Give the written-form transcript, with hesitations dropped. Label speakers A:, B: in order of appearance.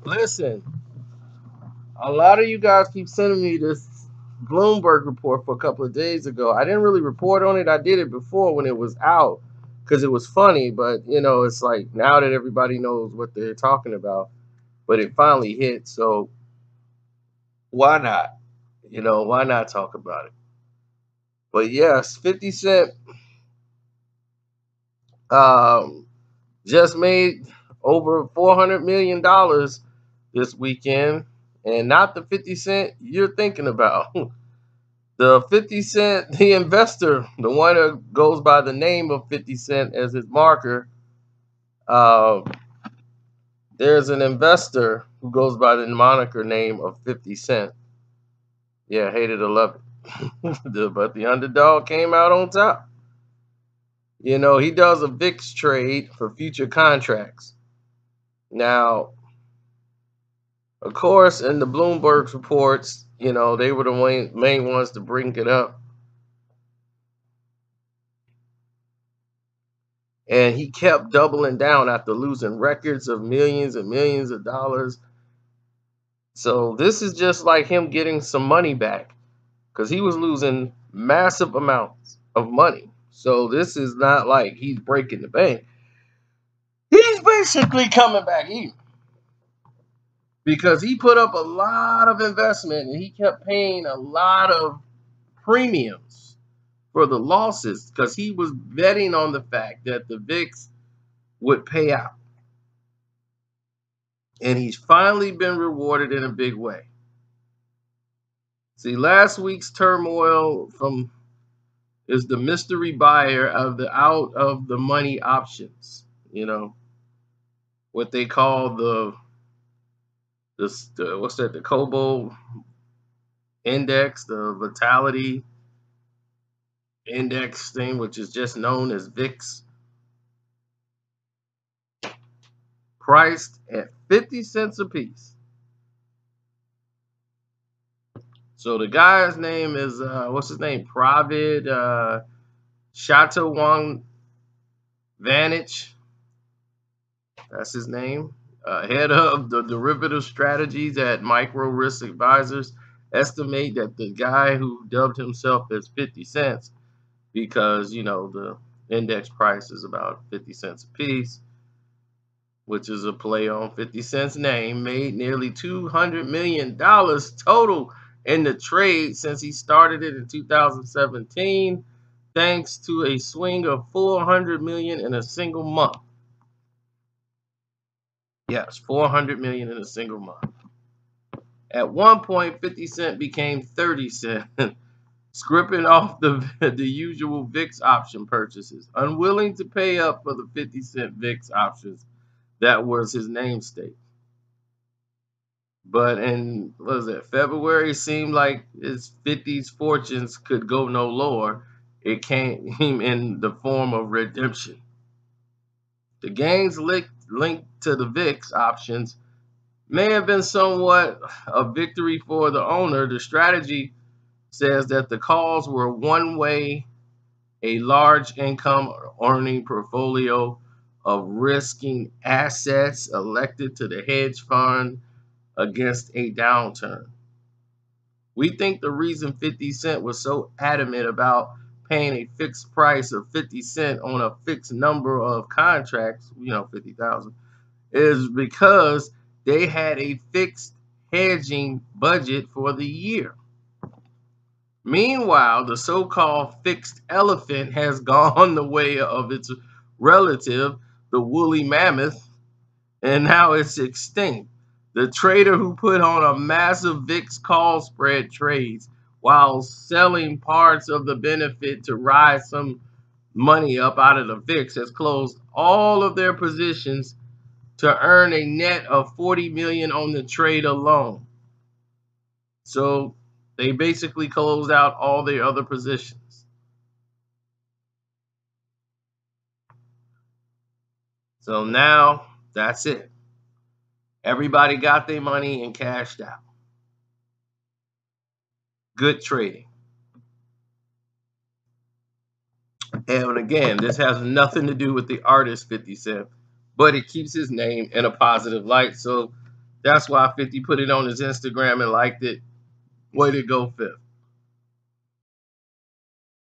A: Listen, a lot of you guys keep sending me this Bloomberg report for a couple of days ago. I didn't really report on it. I did it before when it was out because it was funny, but it's like now that everybody knows what they're talking about, but it finally hit, so why not? Why not talk about it? But yes, 50 Cent um, just made over $400 million this weekend, and not the 50 Cent you're thinking about. The 50 Cent, the investor, the one that goes by the name of 50 Cent as his marker, uh, there's an investor who goes by the moniker name of 50 Cent. Yeah, hate it or love it. But the underdog came out on top. He does a VIX trade for future contracts. Now, of course, in the Bloomberg reports, they were the main ones to bring it up. And he kept doubling down after losing records of millions and millions of dollars. So this is just like him getting some money back because he was losing massive amounts of money. So this is not like he's breaking the bank. He's basically coming back even because he put up a lot of investment and he kept paying a lot of premiums for the losses because he was betting on the fact that the VIX would pay out. And he's finally been rewarded in a big way. See, last week's turmoil is the mystery buyer of the out of the money options. What they call the what's that? The Kobo index, the Vitality index thing, which is just known as VIX, priced at 50 cents a piece. So the guy's name is what's his name? Pravid Chatawang Vantage. That's his name. Head of the derivative strategies at Micro Risk Advisors estimate that the guy who dubbed himself as 50 cents because the index price is about 50 cents a piece, which is a play on 50 Cent's name, made nearly $200 million total in the trade since he started it in 2017, thanks to a swing of $400 million in a single month. Yes, $400 million in a single month. At one point, 50 Cent became 30 cent, scripting off the usual VIX option purchases, unwilling to pay up for the 50 Cent VIX options. That was his namesake. But in February, it seemed like his 50's fortunes could go no lower. It came in the form of redemption. The gains linked to the VIX options may have been somewhat a victory for the owner. The strategy says that the calls were one way, a large income earning portfolio of risking assets elected to the hedge fund against a downturn. We think the reason 50 Cent was so adamant about paying a fixed price of 50 Cent on a fixed number of contracts, 50,000, is because they had a fixed hedging budget for the year. Meanwhile, the so-called fixed elephant has gone the way of its relative, the woolly mammoth, and now it's extinct. The trader who put on a massive VIX call spread trades while selling parts of the benefit to rise some money up out of the VIX has closed all of their positions to earn a net of 40 million on the trade alone. So they basically closed out all their other positions. So now that's it. Everybody got their money and cashed out. Good trading. And again, this has nothing to do with the artist 50 Cent, but it keeps his name in a positive light. So That's why 50 put it on his Instagram and liked it. Way to go, Fifth.